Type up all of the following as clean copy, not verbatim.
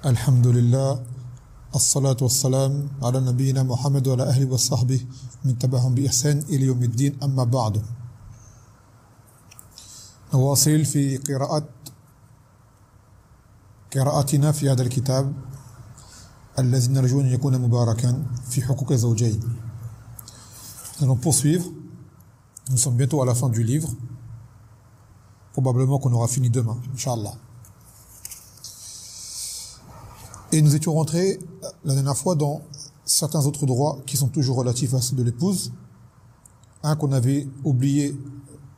Alhamdulillah, as-salatu was-salam ala nabiyyina Muhammad wa ala ahli wa sahbihi min tabi'ahum bi ihsan ila yawmiddin amma ba'du. نواصل في قراءتنا في هذا الكتاب الذي نرجو أن يكون مباركا في حقوق الزوجين. Nous allons poursuivre. Nous sommes bientôt à la fin du livre. Probablement qu'on aura fini demain, Inch'Allah. Et nous étions rentrés la dernière fois dans certains autres droits qui sont toujours relatifs à ceux de l'épouse. Un qu'on avait oublié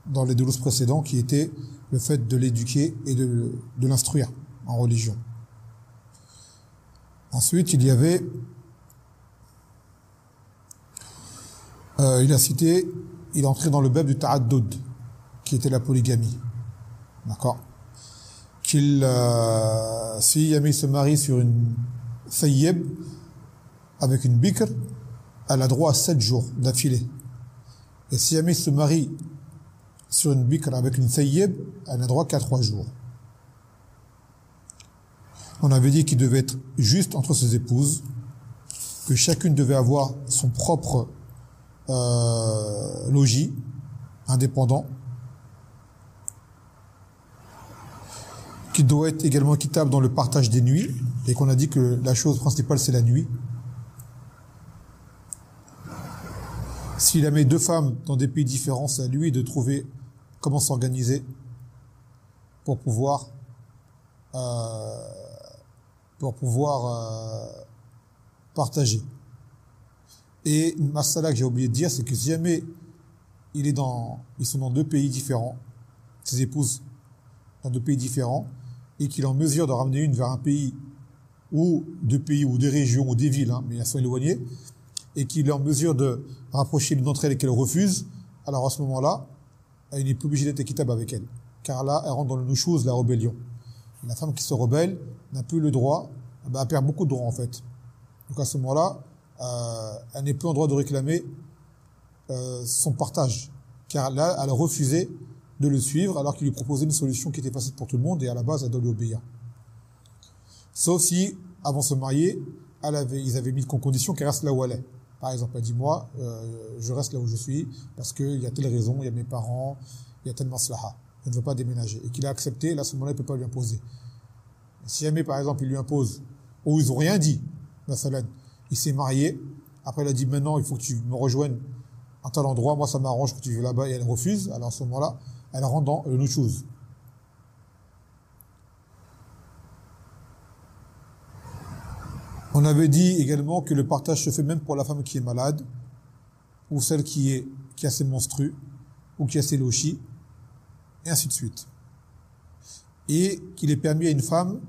dans les doulos précédents, qui était le fait de l'éduquer et de l'instruire en religion. Ensuite, il y avait, il a cité, il est entré dans le bab du ta'addud, qui était la polygamie. D'accord? Qu'il, si jamais il se marie sur une thayyib, avec une bikr, elle a droit à 7 jours d'affilée. Et si jamais il se marie sur une bikr avec une thayyib, elle a droit qu'à 3 jours. On avait dit qu'il devait être juste entre ses épouses, que chacune devait avoir son propre logis, indépendant, qui doit être également équitable dans le partage des nuits, et qu'on a dit que la chose principale c'est la nuit. S'il a mis 2 femmes dans des pays différents, c'est à lui de trouver comment s'organiser pour pouvoir partager. Et une masala que j'ai oublié de dire, c'est que si jamais ils sont dans 2 pays différents, ses épouses dans 2 pays différents, et qu'il est en mesure de ramener une vers un pays, ou 2 pays, ou des régions, ou des villes, mais elles sont éloignées, et qu'il est en mesure de rapprocher l'une d'entre elles et qu'elle refuse, alors à ce moment-là, il n'est plus obligé d'être équitable avec elle. Car là, elle rentre dans le nushuz, la rébellion. La femme qui se rebelle n'a plus le droit, elle perd beaucoup de droits en fait. Donc à ce moment-là, elle n'est plus en droit de réclamer son partage. Car là, elle a refusé de le suivre alors qu'il lui proposait une solution qui était facile pour tout le monde et à la base, elle doit lui obéir. Sauf si, avant de se marier, ils avaient mis comme condition qu'elle reste là où elle est. Par exemple, elle dit, moi, je reste là où je suis parce qu'il y a telle raison, il y a mes parents, il y a telle maslaha. Je ne veux pas déménager. Et qu'il a accepté, là, à ce moment-là, il ne peut pas lui imposer. Si jamais, par exemple, il lui impose, ou ils n'ont rien dit, il s'est marié, après il a dit, maintenant, il faut que tu me rejoignes à tel endroit, moi, ça m'arrange que tu viennes là-bas, et elle refuse, alors à ce moment-là, elle rentre dans le nushuz. On avait dit également que le partage se fait même pour la femme qui est malade, ou celle qui a ses menstrues, ou qui a ses lochis, et ainsi de suite. Et qu'il est permis à une femme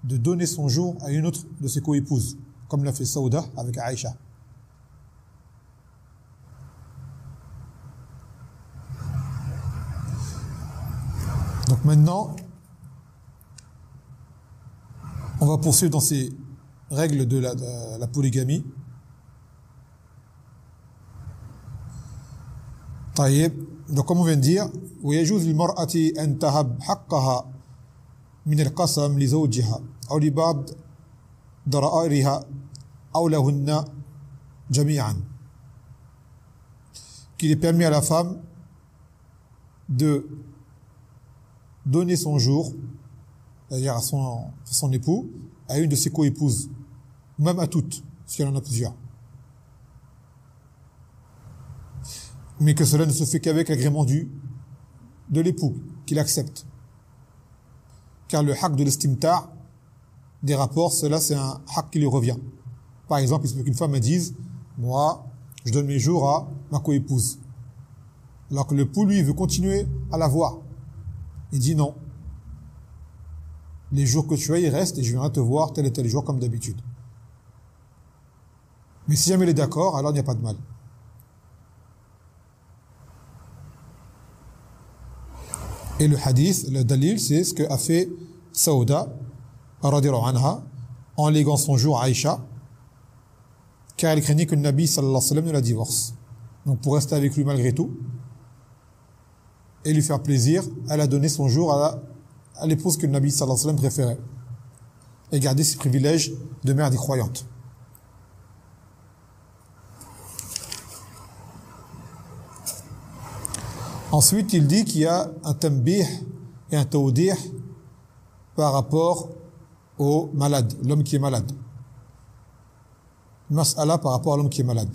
de donner son jour à une autre de ses coépouses, comme l'a fait Saouda avec Aïcha. Donc maintenant, on va poursuivre dans ces règles de la polygamie. طيب. Donc comme on vient de dire, ويجوز للمرأة أن تهب حقها من القسم لزوجها أو لبعض ضرائرها أو لهن جميعا. Qu'il est permis à la femme de donner son jour, c'est-à-dire à son époux, à une de ses coépouses, même à toutes, si elle en a plusieurs. Mais que cela ne se fait qu'avec l'agrément de l'époux, qu'il accepte. Car le haq de l'estimta' des rapports, cela c'est un haq qui lui revient. Par exemple, il se peut qu'une femme me dise, moi, je donne mes jours à ma coépouse. Alors que l'époux, lui, veut continuer à la voir. Il dit non. Les jours que tu as, ils restent et je viendrai te voir tel et tel jour comme d'habitude. Mais si jamais il est d'accord, alors il n'y a pas de mal. Et le hadith, le dalil, c'est ce qu'a fait Saouda, radiyallahu anha, en léguant son jour à Aïcha, car elle craignait que le Nabi sallallahu alayhi wa sallam ne la divorce. Donc pour rester avec lui malgré tout, et lui faire plaisir, elle a donné son jour à l'épouse que le Nabi sallallahu alayhi wa sallam préférait. et garder ses privilèges de mère des croyantes. Ensuite, il dit qu'il y a un tanbih et un tawdih par rapport au malade, l'homme qui est malade. Mas'ala par rapport à l'homme qui est malade.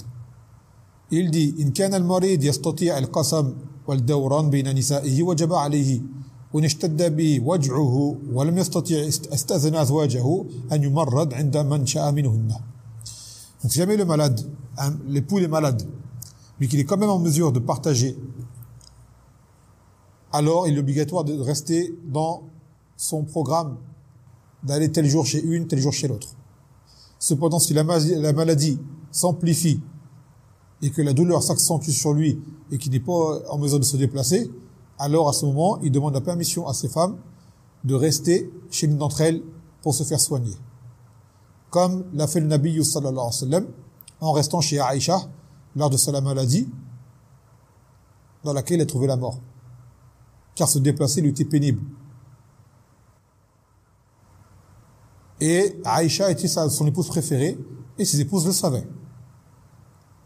Il dit إن كان المريض يستطيع القسم والدوران بين نسائه وجب عليه وإن اشتد به وجعه ولم يستطيع استأذن أزواجه أن يمرض عند من شاء منهن. Donc si jamais le malade, l'époux est malade, mais qu'il est quand même en mesure de partager, alors il est obligatoire de rester dans son programme, d'aller tel jour chez une, tel jour chez l'autre. Cependant, si la maladie s'amplifie et que la douleur s'accentue sur lui et qu'il n'est pas en mesure de se déplacer, alors à ce moment, il demande la permission à ses femmes de rester chez l'une d'entre elles pour se faire soigner. Comme l'a fait le Nabi sallallahu alayhi wa sallam en restant chez Aïcha lors de sa maladie dans laquelle il a trouvé la mort. Car se déplacer lui était pénible. Et Aïcha était son épouse préférée et ses épouses le savaient.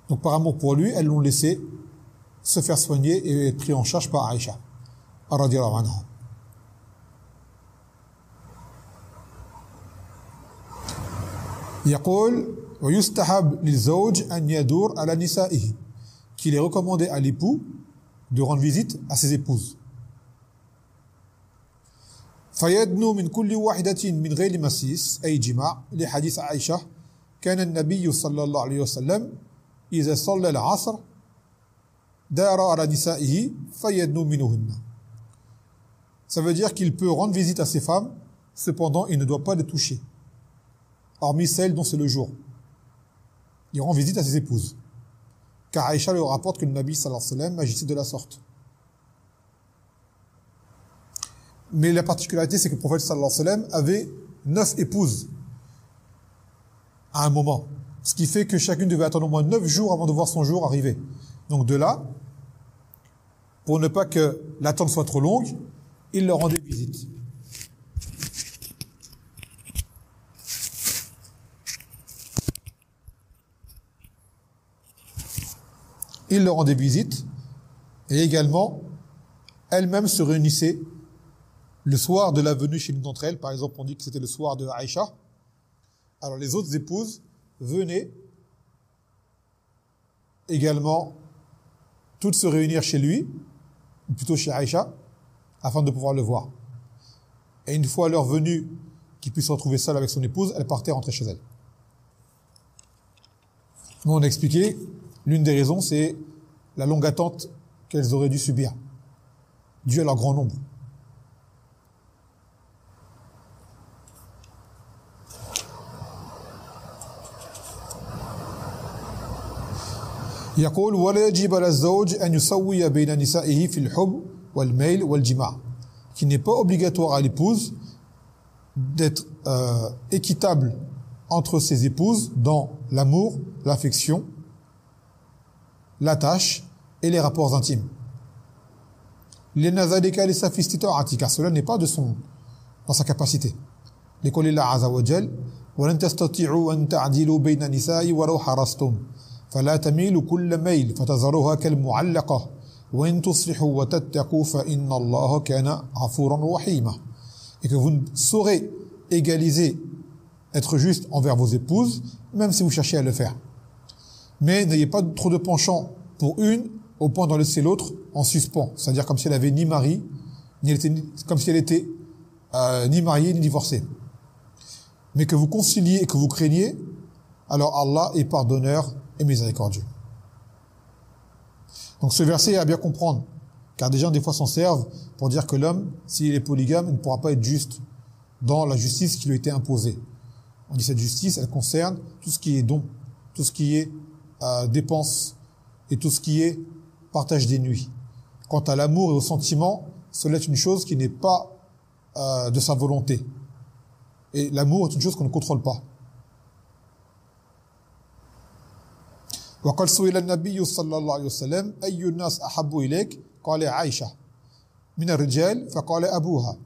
Donc par amour pour lui, elles l'ont laissé se faire soigner et être pris en charge par Aïcha radiyallahu anha. يقول ويستحب للزوج أن يدور على نسائه, qu'il est recommandé à l'époux de rendre visite à ses épouses. فيدنو من كل واحدة من غير مسيس أي جماع لحديث عائشة كان النبي صلى الله عليه وسلم إذا صلى العصر دار على نسائه فيدنو منهن. Ça veut dire qu'il peut rendre visite à ses femmes, cependant il ne doit pas les toucher, hormis celles dont c'est le jour. Il rend visite à ses épouses. Car Aïcha lui rapporte que le Nabi sallallahu alayhi wa sallam agissait de la sorte. Mais la particularité, c'est que le prophète sallallahu alayhi wa sallam avait 9 épouses à un moment. Ce qui fait que chacune devait attendre au moins 9 jours avant de voir son jour arriver. Donc de là, pour ne pas que l'attente soit trop longue, il leur rendait visite. Il leur rendait visite et également, elles-mêmes se réunissaient le soir de la venue chez l'une d'entre elles. Par exemple, on dit que c'était le soir de Aïcha. Alors les autres épouses venaient également toutes se réunir chez lui, ou plutôt chez Aïcha, afin de pouvoir le voir. Et une fois leur venue, qu'il puisse se retrouver seul avec son épouse, elle partait rentrer chez elle. Nous on a expliqué, l'une des raisons c'est la longue attente qu'elles auraient dû subir, dû à leur grand nombre. يقول ولا يجب على الزوج أن يسوي بين نسائه في الحب والميل والجماع, qu'il n'est pas obligatoire à l'épouse d'être équitable entre ses épouses dans l'amour, l'affection, l'attache et les rapports intimes. لأن ذلك ليس في استطاعته, car cela n'est pas dans sa capacité. لقول الله عز وجل ولن تستطيعوا أن تعدلوا بين النساء ولو حرصتم فلا تميلوا كل ميل فتذروها كالمعلقة وإن تصلحوا وتتقوا فإن الله كان غفورا رحيما. Et que vous ne saurez égaliser, être juste envers vos épouses, même si vous cherchez à le faire. Mais n'ayez pas trop de penchant pour une au point d'en laisser l'autre en suspens, c'est-à-dire comme si elle avait ni mari, comme si elle était ni mariée ni divorcée. Mais que vous conciliez et que vous craigniez, alors Allah est pardonneur et miséricordieux. Donc ce verset est à bien comprendre, car des gens des fois s'en servent pour dire que l'homme, s'il est polygame, il ne pourra pas être juste dans la justice qui lui a été imposée. On dit cette justice, elle concerne tout ce qui est don, tout ce qui est dépense et tout ce qui est partage des nuits. Quant à l'amour et au sentiment, cela est une chose qui n'est pas de sa volonté. Et l'amour est une chose qu'on ne contrôle pas. وقال سئل النبي صلى الله عليه وسلم أي الناس أحب إليك قال عائشة من الرجال فقال أبوها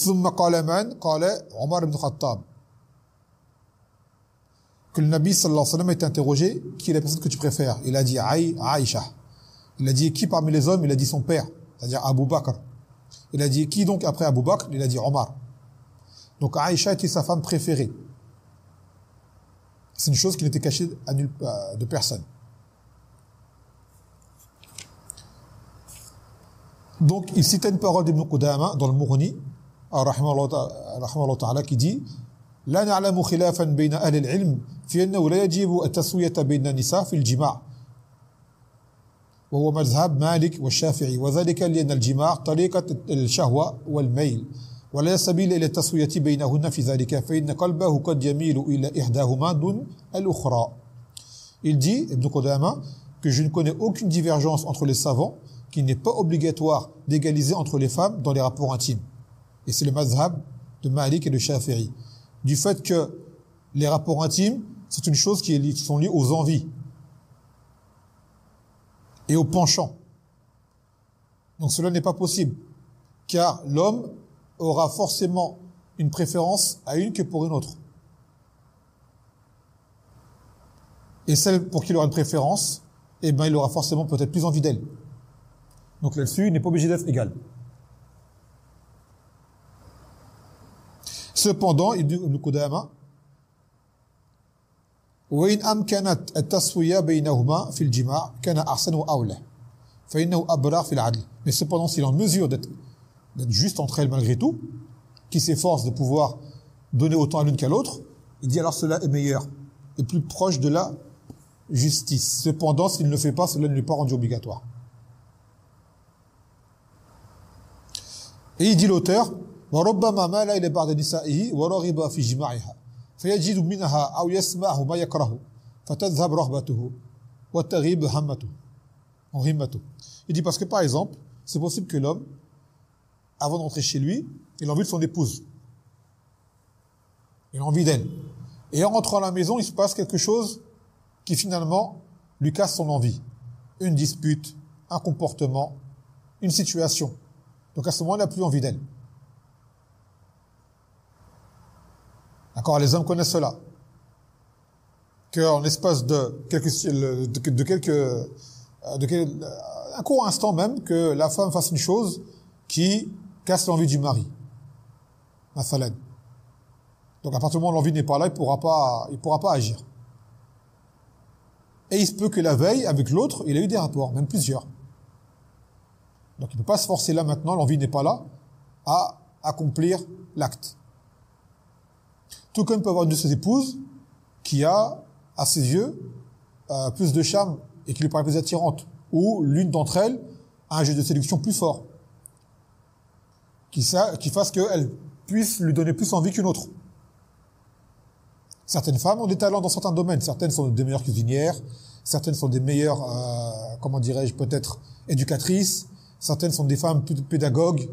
ثم قال من قال عمر بن الخطاب que le Nabi sallallahu alayhi wa sallam a été interrogé qui est la personne que tu préfères. Il a dit Aïcha. Il a dit qui parmi les hommes? Il a dit son père, c'est-à-dire Abu Bakr. Il a dit qui donc après Abu Bakr? Il a dit Omar. Donc Aïcha était sa femme préférée. C'est une chose qui n'était cachée à nulle de personne. Donc il citait une parole d'Ibn Qudama dans le Mughni, rahimahullah ta'ala, qui dit لا نعلم خلافا بين أهل العلم في أنه لا يجب التسوية بين النساء في الجماع وهو مذهب مالك والشافعي وذلك لأن الجماع طريقة الشهوة والميل ولا سبيل إلى التسوية بينهن في ذلك فإن قلبه قد يميل إلى إحداهما دون الأخرى. Il dit, Ibn Qudama, que je ne connais aucune divergence entre les savants, qu'il n'est pas obligatoire d'égaliser entre les femmes dans les rapports intimes. Et c'est le mazhab de Malik et de Shafi'i. Du fait que les rapports intimes, c'est une chose qui sont liées aux envies et aux penchants. Donc cela n'est pas possible, car l'homme aura forcément une préférence à une que pour une autre. Et celle pour qui il aura une préférence, eh ben, il aura forcément peut-être plus envie d'elle. Donc là-dessus, il n'est pas obligé d'être égal. Cependant, il dit Ibn Qudama, وإن أمكنت التسوية بينهما في الجماع كان أحسن وأولى فإنه أبرع في العدل. Mais cependant, s'il est en mesure d'être juste entre elles malgré tout, qui s'efforce de pouvoir donner autant à l'une qu'à l'autre, il dit alors cela est meilleur et plus proche de la justice. Cependant, s'il ne le fait pas, cela ne lui est pas rendu obligatoire. Et il dit l'auteur, وربما مال إلى بعض نسائه ورغب في جماعها فيجد منها أو يسمعه ما يكره فتذهب رغبته وتغيب همته. Il dit parce que par exemple, c'est possible que l'homme, avant d'entrer chez lui, il a envie de son épouse. Il a envie d'elle. Et en rentrant à la maison, il se passe quelque chose qui finalement lui casse son envie. Une dispute, un comportement, une situation. Donc à ce moment, il n'a plus envie d'elle. D'accord, les hommes connaissent cela. Qu'en l'espace de un court instant même, que la femme fasse une chose qui casse l'envie du mari. Mathalan. Donc à partir du moment où l'envie n'est pas là, il pourra pas agir. Et il se peut que la veille, avec l'autre, il a eu des rapports, même plusieurs. Donc il ne peut pas se forcer là maintenant, l'envie n'est pas là, à accomplir l'acte. Tout comme il peut avoir une de ses épouses qui a, à ses yeux, plus de charme et qui lui paraît plus attirante, ou l'une d'entre elles a un jeu de séduction plus fort, qui fasse qu'elle puisse lui donner plus envie qu'une autre. Certaines femmes ont des talents dans certains domaines, certaines sont des meilleures cuisinières, certaines sont des meilleures, comment dirais-je, peut-être éducatrices, certaines sont des femmes plus pédagogues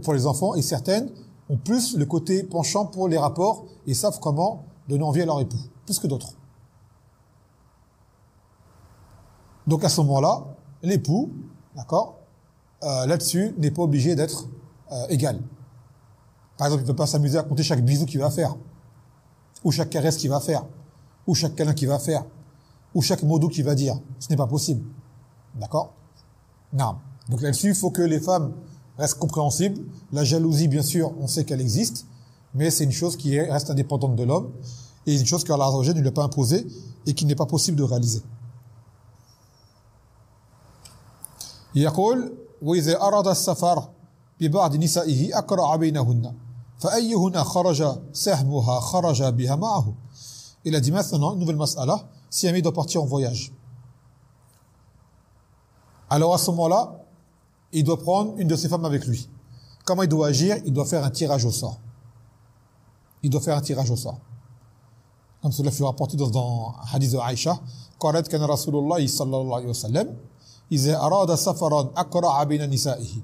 pour les enfants, et certaines ont plus le côté penchant pour les rapports et savent comment donner envie à leur époux, plus que d'autres. Donc à ce moment-là, l'époux, d'accord, là-dessus, n'est pas obligé d'être égal. Par exemple, il ne peut pas s'amuser à compter chaque bisou qu'il va faire, ou chaque caresse qu'il va faire, ou chaque câlin qu'il va faire, ou chaque mot doux qu'il va dire. Ce n'est pas possible. D'accord? Non. Donc là-dessus, il faut que les femmes restent compréhensibles. La jalousie, bien sûr, on sait qu'elle existe, mais c'est une chose qui reste indépendante de l'homme, et une chose qu'Allah ne lui a pas imposée, et qui n'est pas possible de réaliser. يقول وإذا أراد السفر ببعض نسائه أقرع بينهن فأيهن خرج سهمها خرج بها معه. Il a dit maintenant une nouvelle mas'ala, si un ami doit partir en voyage. Alors à ce moment-là, il doit prendre une de ses femmes avec lui. Comment il doit agir? Il doit faire un tirage au sort. Il doit faire un tirage au sort. Comme cela fut rapporté dans un hadith de Aïcha, قالت كان رسول الله صلى الله عليه وسلم إذا أراد سفرا أقرع بين نسائه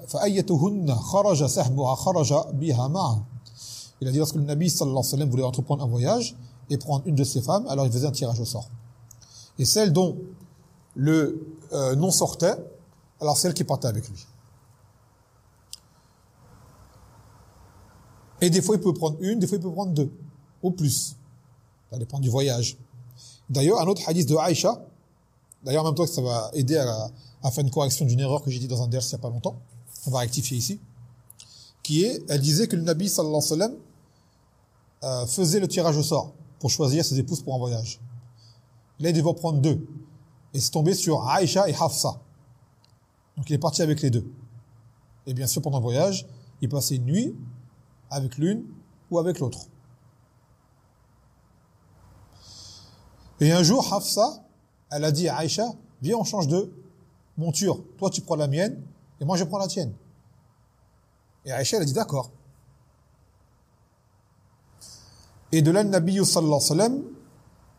فأيتهن خرج سهمها خرج بها معه. Il a dit lorsque le Nabi sallallahu alayhi wa sallam voulait entreprendre un voyage et prendre une de ses femmes, alors il faisait un tirage au sort. Et celle dont le nom sortait, alors celle qui partait avec lui. Et des fois, il peut prendre une, des fois, il peut prendre deux, ou plus. Ça dépend du voyage. D'ailleurs, un autre hadith de Aïcha, d'ailleurs, en même temps, ça va aider à faire une correction d'une erreur que j'ai dit dans un ders il n'y a pas longtemps. On va rectifier ici. Qui est, elle disait que le Nabi, sallallahu alayhi wa sallam, faisait le tirage au sort pour choisir ses épouses pour un voyage. Là, il devait en prendre deux. Et c'est tombé sur Aïcha et Hafsa. Donc, il est parti avec les deux. Et bien sûr, pendant le voyage, il passait une nuit avec l'une ou avec l'autre. Et un jour, Hafsa, elle a dit à Aïcha, viens, on change de monture. Toi, tu prends la mienne et moi, je prends la tienne. Et Aïcha, elle a dit d'accord. Et de là, le Nabi sallallahu alayhi wa sallam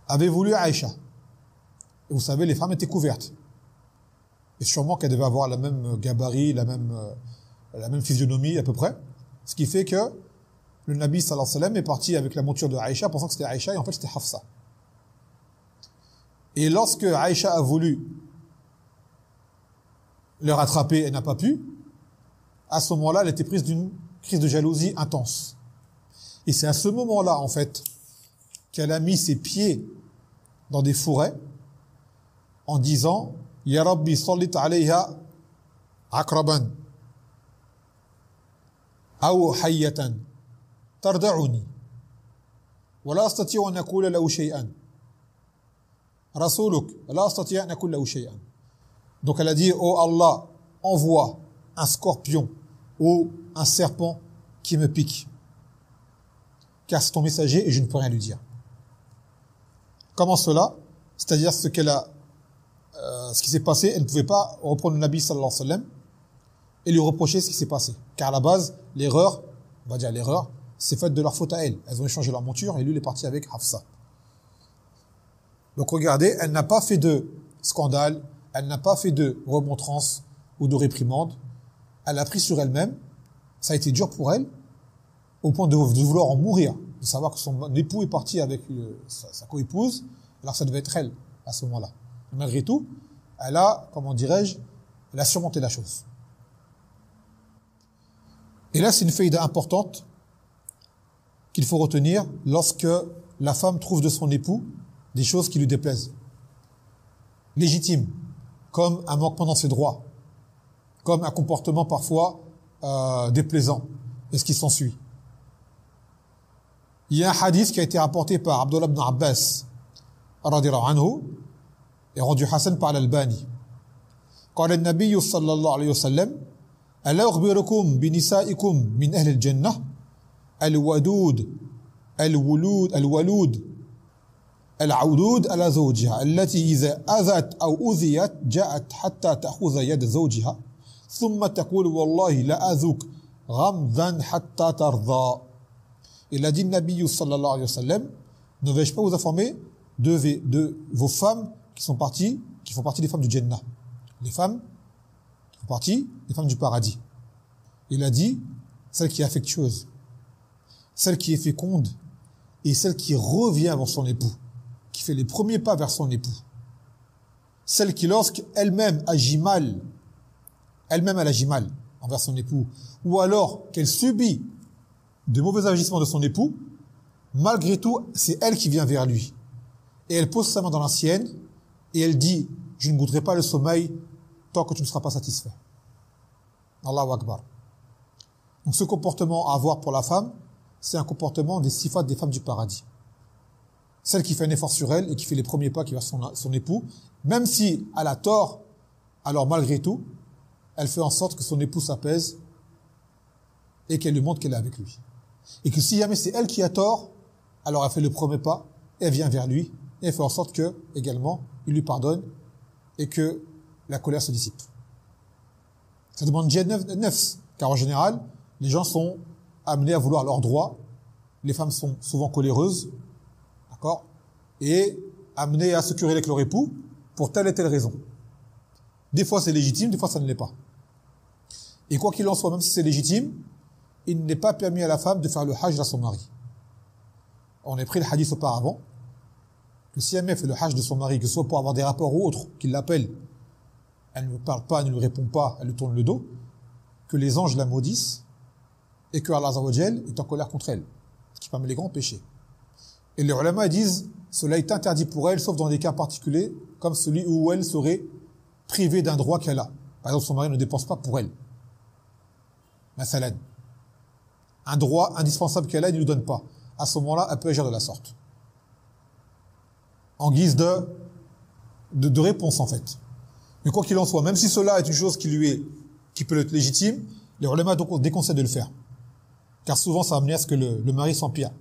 avait voulu Aïcha. Et vous savez, les femmes étaient couvertes. Et sûrement qu'elles devaient avoir la même gabarit, la même physionomie à peu près. Ce qui fait que le Nabi sallallahu alayhi wa sallam est parti avec la monture de Aïcha, pensant que c'était Aïcha, et en fait c'était Hafsa. Et lorsque Aïcha a voulu le rattraper, elle n'a pas pu. À ce moment-là, elle était prise d'une crise de jalousie intense. Et c'est à ce moment-là, en fait, qu'elle a mis ses pieds dans des fourrés en disant « Ya Rabbi sallit alayha akraban aw hayyatan tarda'uni wa la astati'u an aqula lahu shay'an rasuluk la astati'u an aqula lahu shay'an » Donc elle a dit « Oh Allah, envoie un scorpion ou un serpent qui me pique. Car c'est ton messager et je ne peux rien lui dire. » Comment cela? C'est-à-dire ce qui s'est passé, elle ne pouvait pas reprendre le Nabi sallallahu alayhi wa sallam et lui reprocher ce qui s'est passé. Car à la base, l'erreur, on va dire l'erreur, c'est fait de leur faute à elle. Elles ont échangé leur monture et lui il est parti avec Hafsa. Donc regardez, elle n'a pas fait de scandale, elle n'a pas fait de remontrance ou de réprimande. Elle a pris sur elle-même, ça a été dur pour elle, au point de vouloir en mourir, de savoir que son époux est parti avec sa coépouse, alors ça devait être elle, à ce moment-là. Malgré tout, elle a, comment dirais-je, elle a surmonté la chose. Et là, c'est une faïda importante qu'il faut retenir lorsque la femme trouve de son époux des choses qui lui déplaisent. Légitimes, comme un manquement dans ses droits, comme un comportement parfois déplaisant, et ce qui s'ensuit. Il y a un hadith qui a été rapporté par Abdullah ibn Abbas radiyallahu anhu et rendu Hassan par l'Albani. قال النبي صلى الله عليه وسلم ألا أخبركم بنسائكم من أهل الجنة الودود الولود العودود على زوجها التي إذا أذت أو أذيت جاءت حتى تأخذ يد زوجها ثم تقول والله لا أذوق غمضا حتى ترضى. Il a dit Nabi sallallahu alayhi wa sallam, ne vais-je pas vous informer de vos femmes qui font partie des femmes du Jannah. Les femmes qui font partie des femmes du paradis. Il a dit, celle qui est affectueuse, celle qui est féconde et celle qui revient vers son époux, qui fait les premiers pas vers son époux. Celle qui, lorsqu'elle-même agit mal, elle agit mal envers son époux, ou alors qu'elle subit de mauvais agissements de son époux, malgré tout, c'est elle qui vient vers lui. Et elle pose sa main dans la sienne, et elle dit, je ne goûterai pas le sommeil tant que tu ne seras pas satisfait. Allahu Akbar. Donc ce comportement à avoir pour la femme, c'est un comportement des sifat des femmes du paradis. Celle qui fait un effort sur elle et qui fait les premiers pas qui vers son époux, même si elle a tort, alors malgré tout, elle fait en sorte que son époux s'apaise et qu'elle lui montre qu'elle est avec lui. Et que si jamais c'est elle qui a tort, alors elle fait le premier pas, elle vient vers lui et elle fait en sorte que, également, il lui pardonne et que la colère se dissipe. Ça demande nefs, car en général, les gens sont amenés à vouloir leurs droits, les femmes sont souvent coléreuses, d'accord, et amenées à se quereller avec leur époux pour telle et telle raison. Des fois c'est légitime, des fois ça ne l'est pas. Et quoi qu'il en soit, même si c'est légitime, il n'est pas permis à la femme de faire le hajj à son mari. On a pris le hadith auparavant, que si elle fait le hajj de son mari, que ce soit pour avoir des rapports ou autres, qu'il l'appelle, elle ne parle pas, elle ne lui répond pas, elle lui tourne le dos, que les anges la maudissent et que Allah Azza wa Jal est en colère contre elle, ce qui permet les grands péchés. Et les ulama disent, cela est interdit pour elle, sauf dans des cas particuliers, comme celui où elle serait privée d'un droit qu'elle a. Par exemple, son mari ne dépense pas pour elle. Mathalan. Un droit indispensable qu'elle a, il ne lui donne pas. À ce moment-là, elle peut agir de la sorte. En guise de réponse, en fait. Mais quoi qu'il en soit, même si cela est une chose qui peut être légitime, les ulama déconseillent de le faire. Car souvent, ça va amener à ce que le mari s'empire.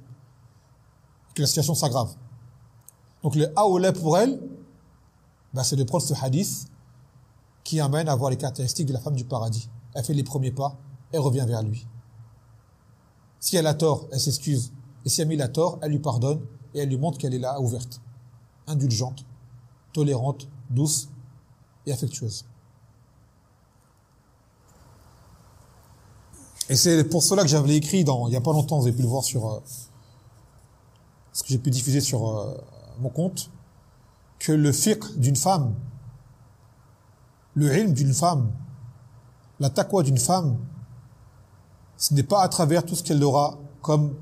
Que la situation s'aggrave. Donc, le aoula pour elle, c'est de prendre ce hadith qui amène à voir les caractéristiques de la femme du paradis. Elle fait les premiers pas, elle revient vers lui. Si elle a tort, elle s'excuse. Et si elle a tort, elle lui pardonne et elle lui montre qu'elle est là, ouverte, indulgente, tolérante, douce et affectueuse. Et c'est pour cela que j'avais écrit il n'y a pas longtemps, vous avez pu le voir sur ce que j'ai pu diffuser sur mon compte, que le fiqh d'une femme, le ilm d'une femme, la taqwa d'une femme, ce n'est pas à travers tout ce qu'elle aura comme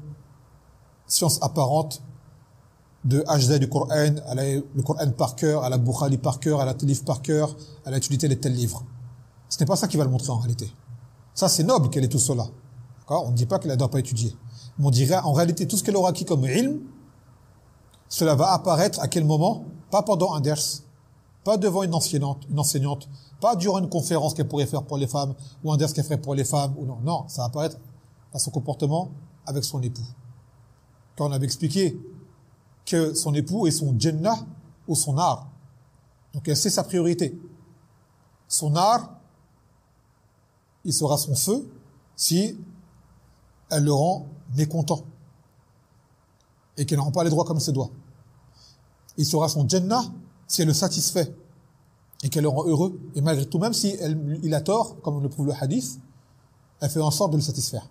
science apparente de ajza du Coran, le Coran par cœur, à la Bukhari par cœur, à la Talif par cœur, à la étudier tel livre. Ce n'est pas ça qui va le montrer en réalité. Ça, c'est noble qu'elle ait tout cela. D'accord ? On ne dit pas qu'elle ne doit pas étudier. Mais on dirait, en réalité, tout ce qu'elle aura acquis comme ilm, cela va apparaître à quel moment? Pas pendant un ders, pas devant une enseignante, pas durant une conférence qu'elle pourrait faire pour les femmes, ou un ders qu'elle ferait pour les femmes, ou non, ça va apparaître à son comportement avec son époux. Quand on avait expliqué que son époux est son jannah ou son nar. Donc elle sait sa priorité. Son nar, il sera son feu si elle le rend mécontent et qu'elle ne rend pas les droits comme se doit. Il sera son jannah si elle le satisfait et qu'elle le rend heureux. Et malgré tout, même si il a tort, comme le prouve le hadith, elle fait en sorte de le satisfaire.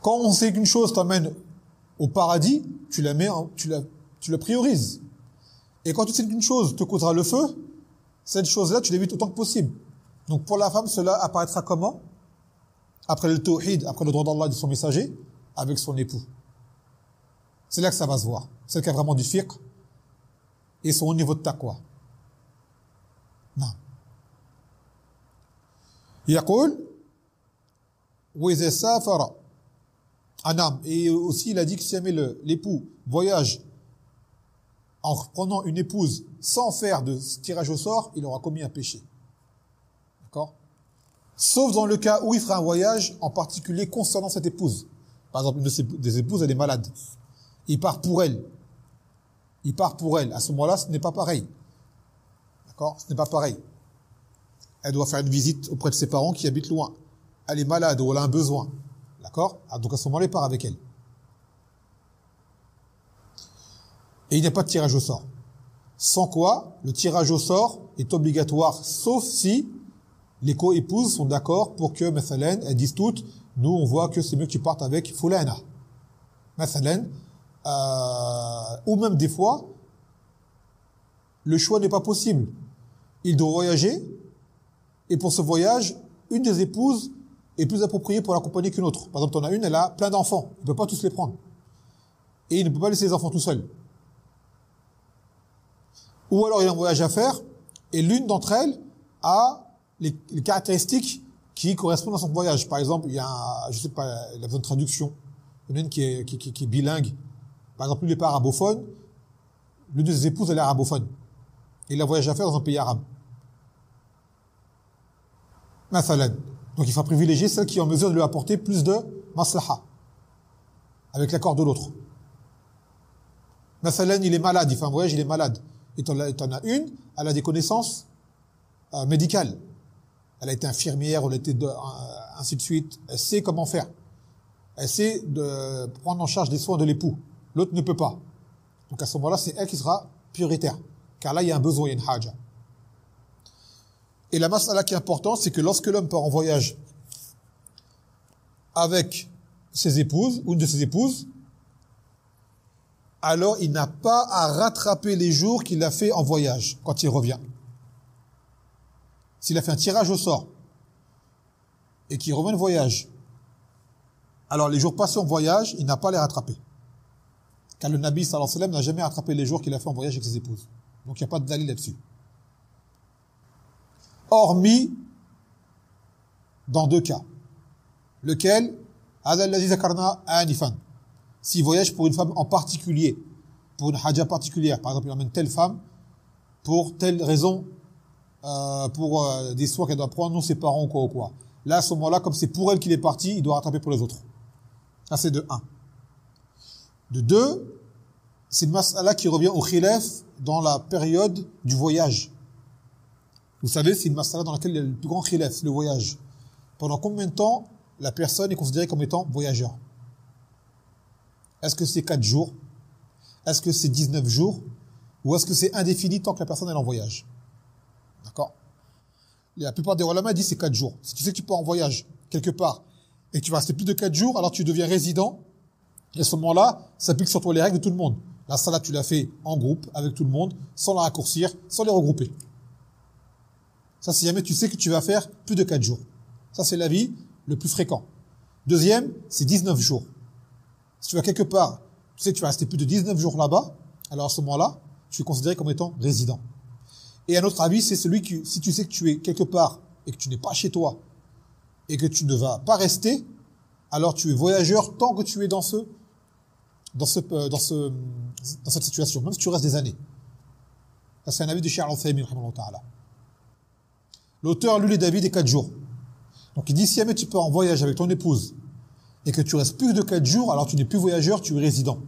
Quand on sait qu'une chose t'amène au paradis, tu le priorises. Et quand tu sais qu'une chose te causera le feu, cette chose-là, tu l'évites autant que possible. Donc pour la femme, cela apparaîtra comment? Après le tawhid, après le droit d'Allah et de son messager, avec son époux. C'est là que ça va se voir. Celle qui a vraiment du fiqh et son haut niveau de taqwa. Non. يقول وإذا سافر Anam. Et aussi, il a dit que si jamais l'époux voyage en prenant une épouse sans faire de tirage au sort, il aura commis un péché. D'accord? Sauf dans le cas où il fera un voyage, en particulier concernant cette épouse. Par exemple, une des épouses, elle est malade. Il part pour elle. À ce moment-là, ce n'est pas pareil. D'accord? Ce n'est pas pareil. Elle doit faire une visite auprès de ses parents qui habitent loin. Elle est malade ou elle a un besoin. D'accord? Donc à ce moment-là, il part avec elle. Et il n'y a pas de tirage au sort. Sans quoi, le tirage au sort est obligatoire, sauf si les co-épouses sont d'accord pour que, mathalan, elles disent toutes, nous on voit que c'est mieux que tu partes avec fulana. Mathalan, ou même des fois, le choix n'est pas possible. Il doit voyager, et pour ce voyage, une des épouses est plus appropriée pour l'accompagner qu'une autre. Par exemple, t'en as une, elle a plein d'enfants. Il ne peut pas tous les prendre. Et il ne peut pas laisser les enfants tout seuls. Ou alors il a un voyage à faire, et l'une d'entre elles a les caractéristiques qui correspondent à son voyage. Par exemple, il y a il a besoin de traduction. Il y en a une qui est bilingue. Par exemple, lui, il n'est pas arabophone. L'une de ses épouses, elle est arabophone. Et il a un voyage à faire dans un pays arabe. Mathalan. Donc il faut privilégier celle qui est en mesure de lui apporter plus de maslaha, avec l'accord de l'autre. Mathalan, il est malade, il fait un voyage, il est malade. Et t'en as une, elle a des connaissances médicales. Elle a été infirmière, elle a été ainsi de suite. Elle sait comment faire. Elle sait de prendre en charge des soins de l'époux. L'autre ne peut pas. Donc à ce moment-là, c'est elle qui sera prioritaire. Car là, il y a un besoin, il y a une haja. Et la mas'ala qui est importante, c'est que lorsque l'homme part en voyage avec ses épouses, ou une de ses épouses, alors il n'a pas à rattraper les jours qu'il a fait en voyage, quand il revient. S'il a fait un tirage au sort, et qui revient de voyage, alors les jours passés en voyage, il n'a pas à les rattraper. Car le Nabi sallallahu alayhi wa sallam n'a jamais rattrapé les jours qu'il a fait en voyage avec ses épouses. Donc il n'y a pas de dalil là-dessus. Hormis dans 2 cas. Lequel? S'il voyage pour une femme en particulier, pour une haja particulière, par exemple il emmène telle femme pour telle raison, pour des soins qu'elle doit prendre, non ses parents ou quoi ou quoi. Là à ce moment-là, comme c'est pour elle qu'il est parti, il doit rattraper pour les autres. Ça c'est de 1. De 2, c'est une mas'ala qui revient au khilaf dans la période du voyage. Vous savez, c'est une mas'ala dans laquelle il y a le plus grand khilaf, le voyage. Pendant combien de temps la personne est considérée comme étant voyageur? Est-ce que c'est 4 jours? Est-ce que c'est 19 jours? Ou est-ce que c'est indéfini tant que la personne est en voyage? D'accord? La plupart des ulama disent c'est 4 jours. Si tu sais que tu pars en voyage quelque part et que tu vas rester plus de 4 jours, alors tu deviens résident. Et à ce moment-là, ça applique sur toi les règles de tout le monde. La salat, tu l'as fait en groupe avec tout le monde, sans la raccourcir, sans les regrouper. Ça, si jamais tu sais que tu vas faire plus de 4 jours. Ça, c'est l'avis le plus fréquent. Deuxième, c'est 19 jours. Si tu vas quelque part, tu sais que tu vas rester plus de 19 jours là-bas, alors à ce moment-là, tu es considéré comme étant résident. Et un autre avis, c'est celui qui, si tu sais que tu es quelque part et que tu n'es pas chez toi et que tu ne vas pas rester, alors tu es voyageur tant que tu es dans cette situation, même si tu restes des années. Ça, c'est un avis de Cheikh Al-Uthaymin, rahimahullah ta'ala. L'auteur, lui, les d'avis des 4 jours. Donc il dit, si jamais tu pars en voyage avec ton épouse et que tu restes plus de 4 jours, alors tu n'es plus voyageur, tu es résident.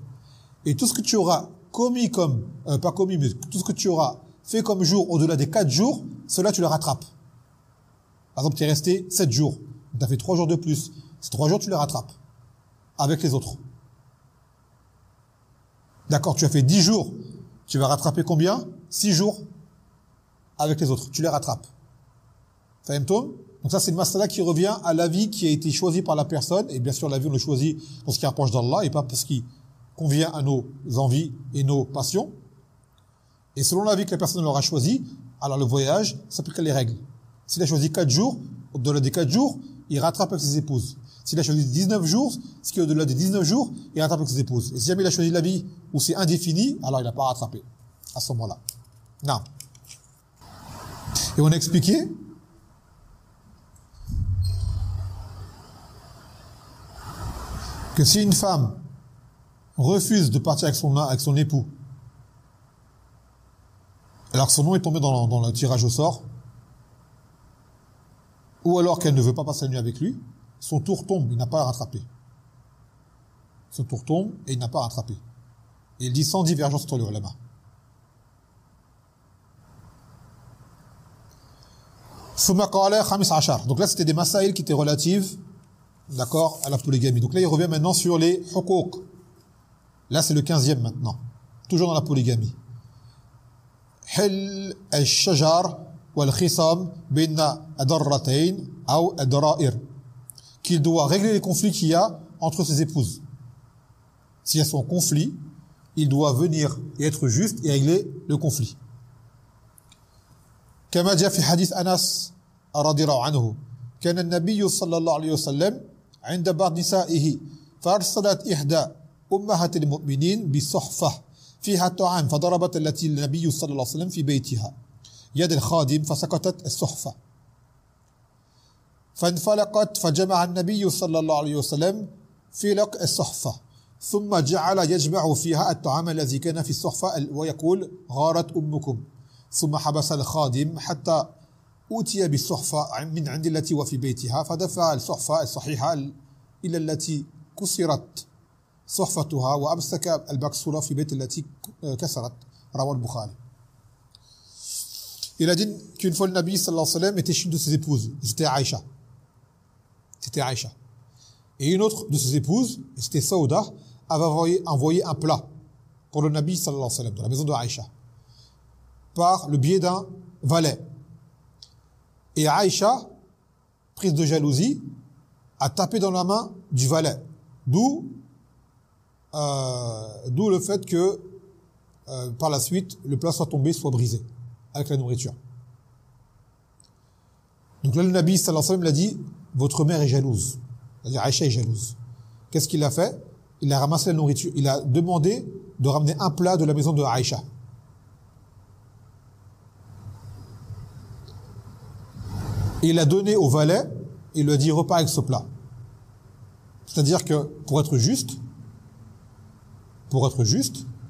Et tout ce que tu auras commis comme, pas commis, mais tout ce que tu auras fait comme jour au-delà des 4 jours, cela tu le rattrapes. Par exemple, tu es resté 7 jours, tu as fait 3 jours de plus. Ces 3 jours, tu les rattrapes avec les autres. D'accord, tu as fait 10 jours, tu vas rattraper combien? 6 jours avec les autres, tu les rattrapes. Fahimtoum? Donc ça, c'est une masala qui revient à l'avis qui a été choisi par la personne, et bien sûr, l'avis, on le choisit pour ce qui rapproche d'Allah, et pas pour ce qui convient à nos envies et nos passions. Et selon l'avis que la personne aura choisi, alors le voyage s'applique à les règles. S'il a choisi 4 jours, au-delà des 4 jours, il rattrape avec ses épouses. S'il a choisi 19 jours, ce qui est au-delà des 19 jours, il rattrape avec ses épouses. Et si jamais il a choisi la vie où c'est indéfini, alors il n'a pas rattrapé à ce moment-là. Non. Et on a expliqué que si une femme refuse de partir avec son époux, alors que son nom est tombé dans le tirage au sort, ou alors qu'elle ne veut pas passer la nuit avec lui, son tour tombe, il n'a pas à rattraper. Son tour tombe et il n'a pas à rattraper. Et il dit sans divergence entre les ulama. Donc là, c'était des masaïl qui étaient relatives, d'accord, à la polygamie. Donc là, il revient maintenant sur les hukuk. Là, c'est le 15e maintenant. Toujours dans la polygamie. Hil al-shajar wal-khisam binna adarratain ou adra'ir. Qu'il doit régler les conflits qu'il y a entre ses épouses. S'il y a son conflit, il doit venir et être juste et régler le conflit. كما جاء في حديث أنس رضي الله عنه كان النبي صلى الله عليه وسلم عند بعض نسائه فأرسلت إحدى أمهات المؤمنين بصحفة فيها الطعام فضربت التي النبي صلى الله عليه وسلم في بيتها يد الخادم فسقطت الصحفة فانفلقت فجمع النبي صلى الله عليه وسلم فلق الصحفة ثم جعل يجمع فيها الطعام الذي كان في الصحفة ويقول غارت أمكم ثم حبس الخادم حتى أوتي بالصحفة من عند التي وفي بيتها فدفع الصحفة الصحيحة إلى التي كسرت صحفتها وأمسك البكسورة في بيت التي كسرت رواه البخاري. Il a dit qu'une fois le Nabi sallallahu alayhi wa sallam était chez une de ses épouses, c'était Aïcha. C'était Aïcha. Et une autre de ses épouses, c'était Saouda, avait envoyé un plat pour le Nabi sallallahu alayhi wa sallam, dans la maison de Aïcha, par le biais d'un valet. Et Aïcha, prise de jalousie, a tapé dans la main du valet. D'où le fait que, par la suite, le plat soit tombé, soit brisé, avec la nourriture. Donc là, le Nabi sallallahu alayhi wa sallam l'a dit, votre mère est jalouse. C'est-à-dire Aïcha est jalouse. Qu'est-ce qu'il a fait? Il a ramassé la nourriture. Il a demandé de ramener un plat de la maison de Aïcha. Et il a donné au valet, et il lui a dit repars avec ce plat. C'est-à-dire que, pour être juste,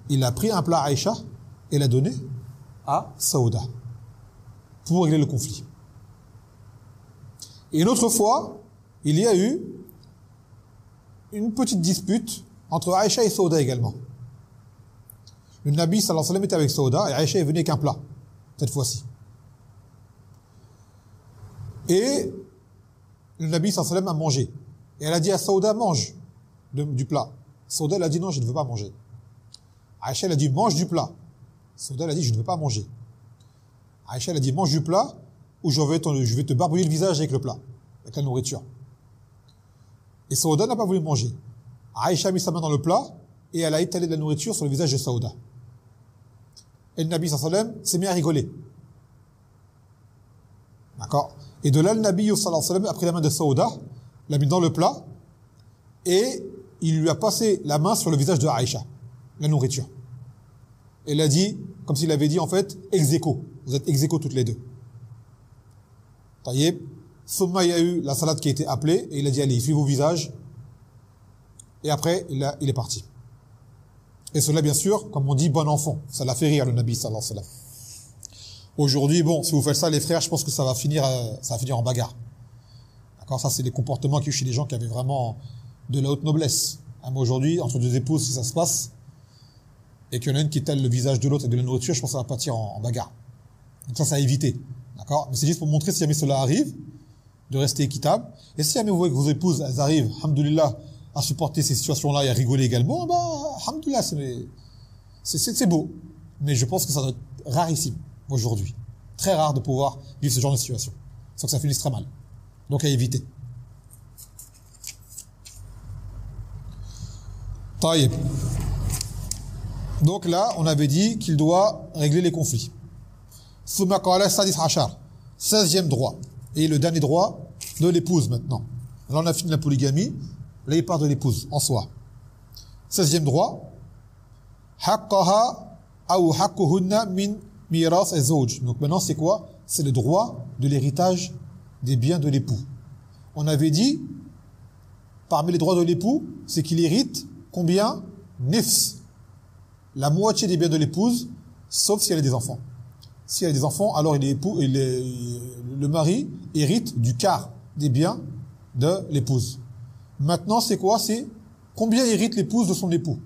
il a pris un plat à Aïcha et l'a donné à Saouda pour régler le conflit. Et une autre fois, il y a eu une petite dispute entre Aïcha et Saouda également. Le Nabi sallallahu alayhi wa sallam était avec Saouda et Aïcha est venue avec un plat, cette fois-ci. Et le Nabi sallallahu alayhi wa sallam a mangé. Et elle a dit à Saouda, mange du plat. Saouda elle a dit non, je ne veux pas manger. Aïcha elle a dit mange du plat. Saouda elle a dit je ne veux pas manger. Aïcha elle a dit mange du plat ou je vais te barbouiller le visage avec le plat, avec la nourriture. Et Saouda n'a pas voulu manger. Aïcha a mis sa main dans le plat et elle a étalé de la nourriture sur le visage de Saouda. Et le Nabi sallallahu alayhi wa sallam s'est mis à rigoler. D'accord? Et de là, le Nabi sallallahu alayhi wa sallam a pris la main de Saouda, l'a mis dans le plat et il lui a passé la main sur le visage de Aïcha, la nourriture. Et il a dit, comme s'il avait dit en fait, ex aequo. Vous êtes ex aequo toutes les deux. Taïeb. Thumma, il y a eu la salade qui a été appelée et il a dit allez, fuyez vos visages. Et après, il est parti. Et cela, bien sûr, comme on dit, bon enfant. Ça l'a fait rire, le Nabi sallallahu alayhi wa sallam. Aujourd'hui, bon, si vous faites ça, les frères, je pense que ça va finir en bagarre. D'accord, ça c'est des comportements qu'il y a eu chez les gens qui avaient vraiment de la haute noblesse. Mais aujourd'hui, entre deux épouses, si ça se passe, et qu'il y en a une qui étale le visage de l'autre et de la nourriture, je pense que ça va partir en bagarre. Donc ça à éviter. D'accord? Mais c'est juste pour montrer si jamais cela arrive, de rester équitable. Et si jamais vous voyez que vos épouses, elles arrivent, alhamdoulilah, à supporter ces situations-là et à rigoler également, bah, alhamdoulilah, c'est beau. Mais je pense que ça doit être rarissime aujourd'hui. Très rare de pouvoir vivre ce genre de situation. Sans que ça finisse très mal. Donc à éviter. Taïb. Donc là, on avait dit qu'il doit régler les conflits. Thumma qala sadis ashar. 16e droit. Et le dernier droit de l'épouse maintenant. Là, on a fini la polygamie. Là, il part de l'épouse en soi. 16e droit. Haqqaha aw haqquhunna min miras az-zawj. Donc maintenant, c'est quoi? C'est le droit de l'héritage des biens de l'époux. On avait dit, parmi les droits de l'époux, c'est qu'il hérite combien? Nifs. La moitié des biens de l'épouse, sauf si elle a des enfants. Si elle a des enfants, alors le mari hérite du quart des biens de l'épouse. Maintenant, c'est quoi? C'est combien hérite l'épouse de son époux?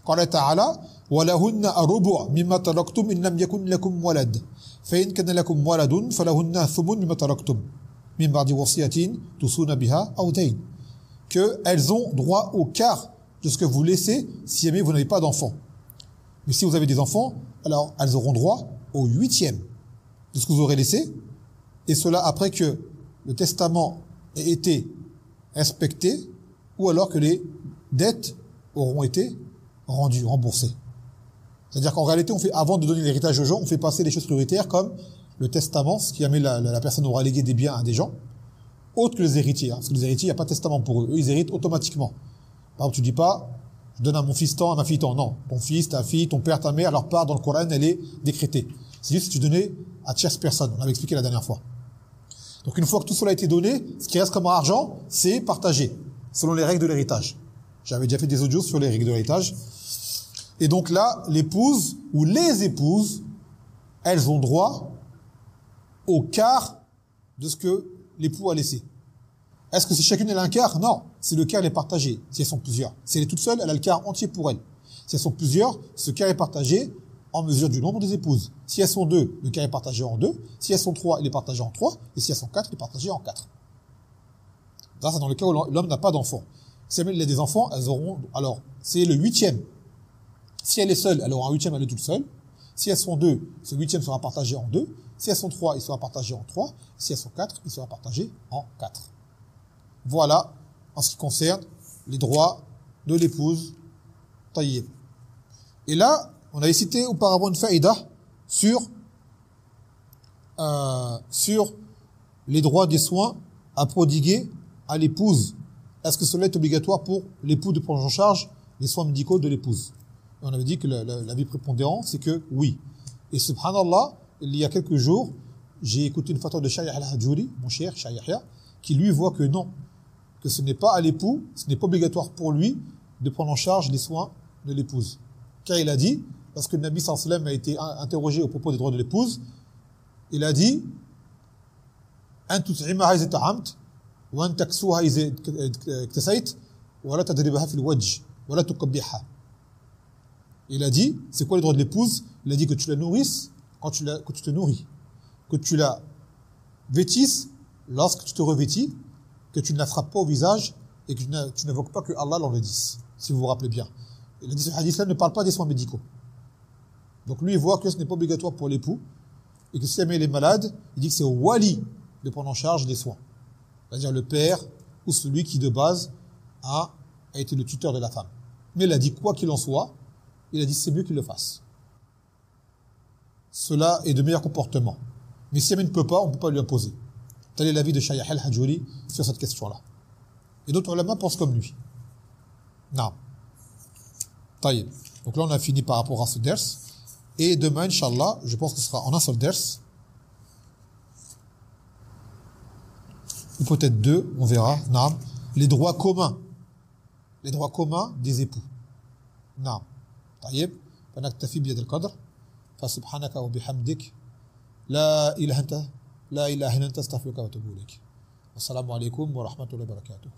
Qala ta'ala وَلَهُنَّ أَرُبُعْ مِمَّا تَرَكْتُمْ إِنْ لَمْ يَكُنْ لَكُمْ وَلَدٌ فَإِنْ كَانَ لَكُمْ وَلَدٌ فَلَهُنَّ ثُمُنُ مِمَّا تَرَكْتُمْ مِنْ بَعْدِ وَصِيَّةٍ تُوصُونَ بِهَا أَوْ دَيْنٍ. Que elles ont droit au quart de ce que vous laissez si jamais vous n'avez pas d'enfants. Mais si vous avez des enfants, alors elles auront droit au 8e de ce que vous aurez laissé, et cela après que le testament ait été respecté, ou alors que les dettes auront été rendues, remboursées. C'est-à-dire qu'en réalité, avant de donner l'héritage aux gens, on fait passer les choses prioritaires comme le testament, ce qui amène la personne aura légué des biens à des gens, autres que les héritiers. Hein, parce que les héritiers, il n'y a pas de testament pour eux. Eux, ils héritent automatiquement. Par exemple, tu dis pas, je donne à mon fils tant, à ma fille tant. Non. Ton fils, ta fille, ton père, ta mère, leur part dans le Coran, elle est décrétée. C'est juste si tu donnais à tierce personne. On l'avait expliqué la dernière fois. Donc une fois que tout cela a été donné, ce qui reste comme argent, c'est partagé, selon les règles de l'héritage. J'avais déjà fait des audios sur les règles de l'héritage. Et donc là, l'épouse ou les épouses, elles ont droit au quart de ce que l'époux a laissé. Est-ce que si chacune elle a un quart? Non, si le quart est partagé, si elles sont plusieurs. Si elle est toute seule, elle a le quart entier pour elle. Si elles sont plusieurs, ce quart est partagé en mesure du nombre des épouses. Si elles sont 2, le quart est partagé en 2. Si elles sont 3, il est partagé en 3. Et si elles sont 4, il est partagé en 4. Ça, c'est dans le cas où l'homme n'a pas d'enfants. Si elle a des enfants, elles auront... Alors, c'est le 8e. Si elle est seule, elle aura un 8e, elle est toute seule. Si elles sont 2, ce 8e sera partagé en 2. Si elles sont 3, il sera partagé en 3. Si elles sont 4, il sera partagé en 4. Voilà, en ce qui concerne les droits de l'épouse taïeb. Et là, on avait cité auparavant une faïda sur les droits des soins à prodiguer à l'épouse, est-ce que cela est obligatoire pour l'époux de prendre en charge les soins médicaux de l'épouse? Et on avait dit que l'avis prépondérant, c'est que oui. Et subhanallah, il y a quelques jours, j'ai écouté une fatwa de Cheikh Al-Hajuri, mon cher Cheikh Yahya, qui lui voit que non, que ce n'est pas à l'époux, ce n'est pas obligatoire pour lui de prendre en charge les soins de l'épouse. Car il a dit, parce que le Nabi sallallahu alayhi wa sallam a été interrogé au propos des droits de l'épouse, il a dit أن تطعمها إذا طعمت وأن تكسوها إذا اكتسيت ولا تضربها في الوجه ولا تقبحها. Il a dit, c'est quoi les droits de l'épouse? Il a dit que tu la nourrisses quand que tu te nourris, que tu la vêtisses lorsque tu te revêtis, que tu ne la frappes pas au visage et que tu n'invoques pas que Allah l'en le dise, si vous vous rappelez bien. Il a dit ce hadith-là ne parle pas des soins médicaux. Donc lui, il voit que ce n'est pas obligatoire pour l'époux et que si jamais il est malade, il dit que c'est au wali de prendre en charge les soins. C'est-à-dire le père ou celui qui de base a été le tuteur de la femme. Mais il a dit quoi qu'il en soit, il a dit c'est mieux qu'il le fasse. Cela est de meilleur comportement. Mais si jamais il ne peut pas, on ne peut pas lui imposer. Tel est l'avis de Cheikh Al-Hajuri sur cette question-là. Et d'autres ulama pensent comme lui. Non. Taïb. Donc là on a fini par rapport à ce ders. Et demain, Inch'Allah, je pense que ce sera en un seul ders. Ou peut-être deux, on verra. Naam. Les droits communs. Les droits communs des époux. Naam. طيب فنكتفي بهذا القدر فسبحانك وبحمدك لا إله إلا أنت استغفرك وأتوب إليك. السلام عليكم ورحمة الله وبركاته.